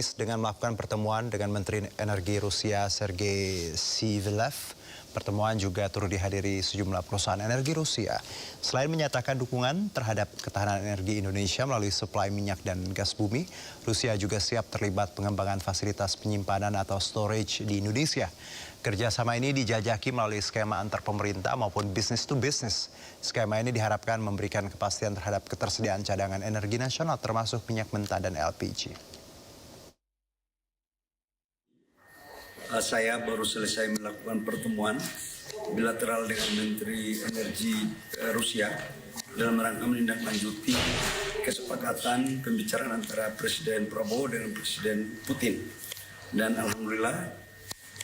Kamis dengan melakukan pertemuan dengan Menteri Energi Rusia Sergei Sivilev. Pertemuan juga turut dihadiri sejumlah perusahaan energi Rusia. Selain menyatakan dukungan terhadap ketahanan energi Indonesia melalui suplai minyak dan gas bumi, Rusia juga siap terlibat pengembangan fasilitas penyimpanan atau storage di Indonesia. Kerjasama ini dijajaki melalui skema antar pemerintah maupun business to business. Skema ini diharapkan memberikan kepastian terhadap ketersediaan cadangan energi nasional termasuk minyak mentah dan LPG. Saya baru selesai melakukan pertemuan bilateral dengan Menteri Energi Rusia dalam rangka menindaklanjuti kesepakatan pembicaraan antara Presiden Prabowo dengan Presiden Putin. Dan alhamdulillah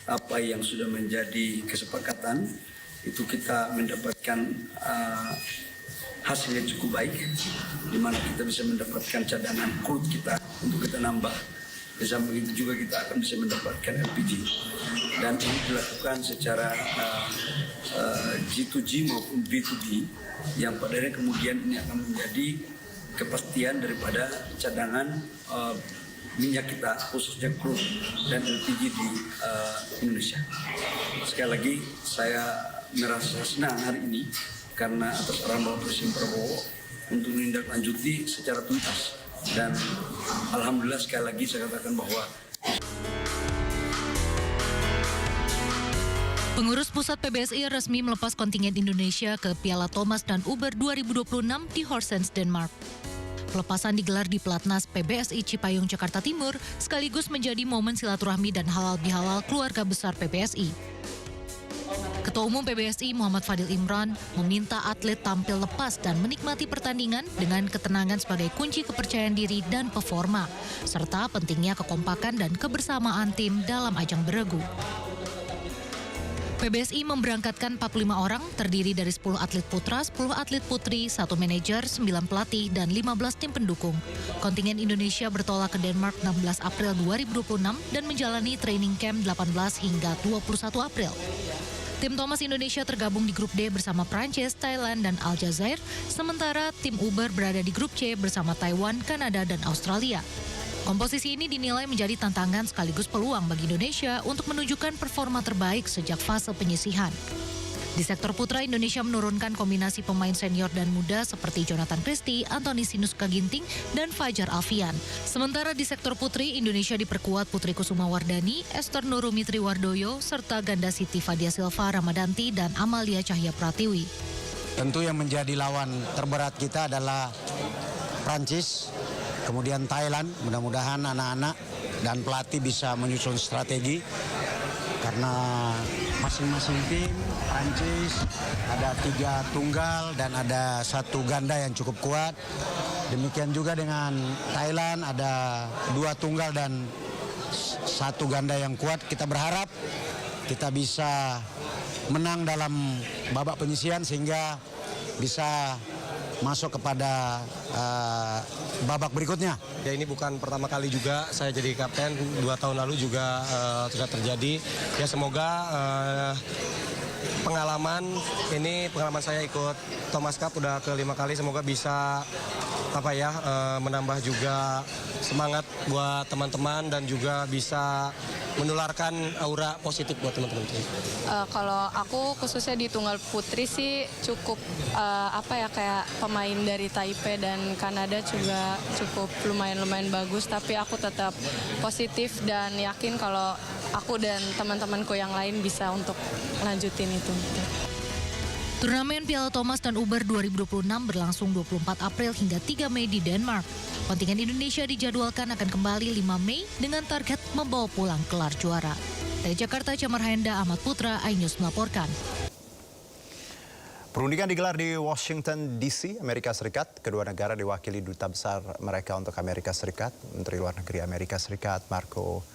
apa yang sudah menjadi kesepakatan itu kita mendapatkan hasil yang cukup baik, di mana kita bisa mendapatkan cadangan crude kita untuk kita nambah. Di samping itu juga kita akan bisa mendapatkan LPG. Dan ini dilakukan secara G2G maupun B2B, yang padanya kemudian ini akan menjadi kepastian daripada cadangan minyak kita, khususnya crude dan LPG di Indonesia. Sekali lagi saya merasa senang hari ini karena atas arahan Bapak Presiden Prabowo untuk menindaklanjuti secara tuntas. Dan alhamdulillah sekali lagi saya katakan bahwa Pengurus Pusat PBSI resmi melepas kontingen Indonesia ke Piala Thomas dan Uber 2026 di Horsens, Denmark. Pelepasan digelar di Pelatnas PBSI Cipayung, Jakarta Timur, sekaligus menjadi momen silaturahmi dan halal bihalal keluarga besar PBSI. Ketua Umum PBSI Muhammad Fadil Imran meminta atlet tampil lepas dan menikmati pertandingan dengan ketenangan sebagai kunci kepercayaan diri dan performa, serta pentingnya kekompakan dan kebersamaan tim dalam ajang beregu. PBSI memberangkatkan 45 orang, terdiri dari 10 atlet putra, 10 atlet putri, 1 manajer, 9 pelatih, dan 15 tim pendukung. Kontingen Indonesia bertolak ke Denmark 16 April 2026 dan menjalani training camp 18 hingga 21 April. Tim Thomas Indonesia tergabung di grup D bersama Prancis, Thailand, dan Aljazair, sementara tim Uber berada di grup C bersama Taiwan, Kanada, dan Australia. Komposisi ini dinilai menjadi tantangan sekaligus peluang bagi Indonesia untuk menunjukkan performa terbaik sejak fase penyisihan. Di sektor putra, Indonesia menurunkan kombinasi pemain senior dan muda seperti Jonathan Christie, Anthony Sinusuka Ginting, dan Fajar Alfian. Sementara di sektor putri, Indonesia diperkuat Putri Kusuma Wardani, Esther Nurumitri Wardoyo, serta ganda Siti Fadia Silva Ramadanti dan Amalia Cahya Pratiwi. Tentu yang menjadi lawan terberat kita adalah Prancis, kemudian Thailand. Mudah-mudahan anak-anak dan pelatih bisa menyusun strategi karena masing-masing tim Prancis ada 3 tunggal dan ada 1 ganda yang cukup kuat. Demikian juga dengan Thailand ada 2 tunggal dan 1 ganda yang kuat. Kita berharap kita bisa menang dalam babak penyisihan sehingga bisa masuk kepada babak berikutnya. Ya, ini bukan pertama kali juga saya jadi kapten, 2 tahun lalu juga sudah terjadi. Ya semoga pengalaman saya ikut Thomas Cup udah ke 5 kali, semoga bisa menambah juga semangat buat teman-teman dan juga bisa menularkan aura positif buat teman-teman. Kalau aku khususnya di tunggal putri sih cukup kayak pemain dari Taipei dan Kanada juga cukup lumayan bagus, tapi aku tetap positif dan yakin kalau aku dan teman-temanku yang lain bisa untuk lanjutin itu. Turnamen Piala Thomas dan Uber 2026 berlangsung 24 April hingga 3 Mei di Denmark. Kontingen Indonesia dijadwalkan akan kembali 5 Mei dengan target membawa pulang gelar juara. Dari Jakarta, Camar Henda, Ahmad Putra, iNews melaporkan. Perundingan digelar di Washington DC, Amerika Serikat. Kedua negara diwakili duta besar mereka untuk Amerika Serikat. Menteri Luar Negeri Amerika Serikat Marco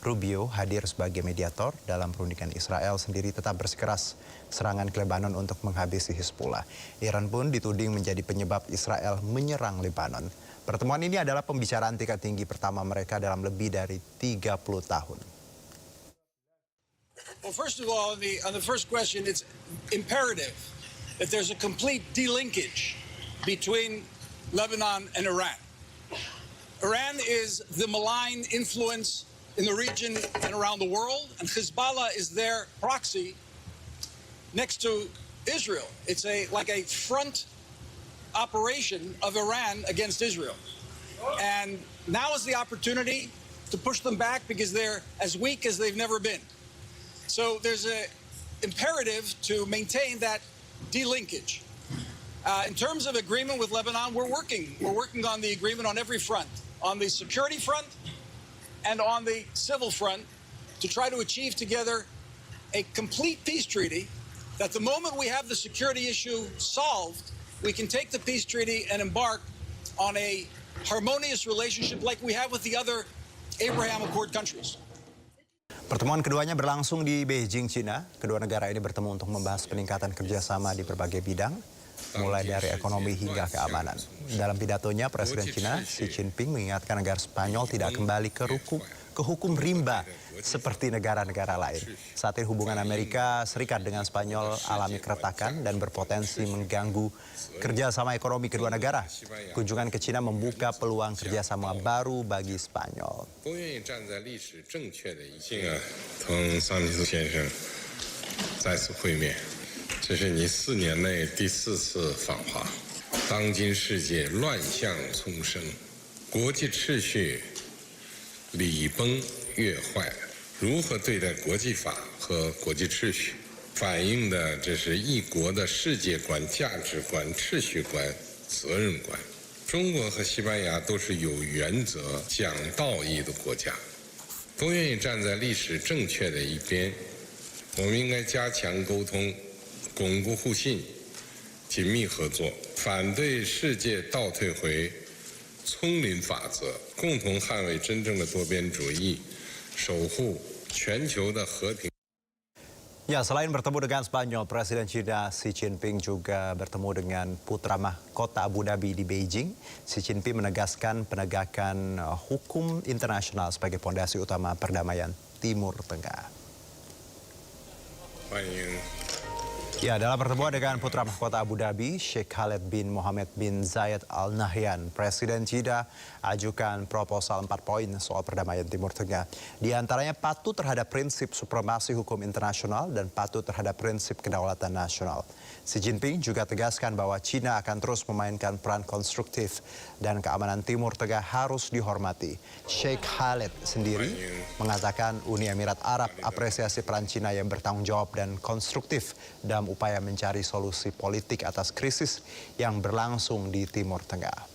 Rubio hadir sebagai mediator. Dalam perundingan, Israel sendiri tetap bersikeras serangan ke Lebanon untuk menghabisi Hizbullah. Iran pun dituding menjadi penyebab Israel menyerang Lebanon. Pertemuan ini adalah pembicaraan tingkat tinggi pertama mereka dalam lebih dari 30 tahun. Well, first of all, on the first question, it's imperative that there's a complete delinkage between Lebanon and Iran. Iran is the malign influence in the region and around the world, and Hezbollah is their proxy next to Israel. It's like a front operation of Iran against Israel. And now is the opportunity to push them back because they're as weak as they've never been. So there's an imperative to maintain that delinkage. In terms of agreement with Lebanon, we're working on the agreement on every front, on the security front and on the civil front, to try to achieve together a complete peace treaty that the moment we have the security issue solved, we can take the peace treaty and embark on a harmonious relationship like we have with the other Abraham Accord countries. Pertemuan keduanya berlangsung di Beijing, China. Kedua negara ini bertemu untuk membahas peningkatan kerjasama di berbagai bidang, mulai dari ekonomi hingga keamanan. Dalam pidatonya, Presiden China Xi Jinping mengingatkan agar Spanyol tidak kembali ke hukum rimba seperti negara-negara lain. Saat ini hubungan Amerika Serikat dengan Spanyol alami keretakan dan berpotensi mengganggu kerjasama ekonomi kedua negara. Kunjungan ke China membuka peluang kerjasama baru bagi Spanyol. 这是你4年内第4次访华。当今世界乱象丛生，国际秩序礼崩乐坏，如何对待国际法和国际秩序，反映的这是一国的世界观、价值观、秩序观、责任观。中国和西班牙都是有原则、讲道义的国家，都愿意站在历史正确的一边。我们应该加强沟通。 巩固互信，紧密合作，反对世界倒退回丛林法则，共同捍卫真正的多边主义，守护全球的和平。 Ya, selain bertemu dengan Spanyol, Presiden China Xi Jinping juga bertemu dengan putra mahkota Abu Dhabi di Beijing. Xi Jinping menegaskan penegakan hukum internasional sebagai fondasi utama perdamaian Timur Tengah. 欢迎。 Ya, dalam pertemuan dengan putra mahkota Abu Dhabi, Sheikh Khaled bin Mohammed bin Zayed Al Nahyan, Presiden China ajukan proposal 4 poin soal perdamaian Timur Tengah. Di antaranya patuh terhadap prinsip supremasi hukum internasional dan patuh terhadap prinsip kedaulatan nasional. Xi Jinping juga tegaskan bahwa China akan terus memainkan peran konstruktif dan keamanan Timur Tengah harus dihormati. Sheikh Khaled sendiri mengatakan Uni Emirat Arab apresiasi peran China yang bertanggung jawab dan konstruktif dalam upaya mencari solusi politik atas krisis yang berlangsung di Timur Tengah.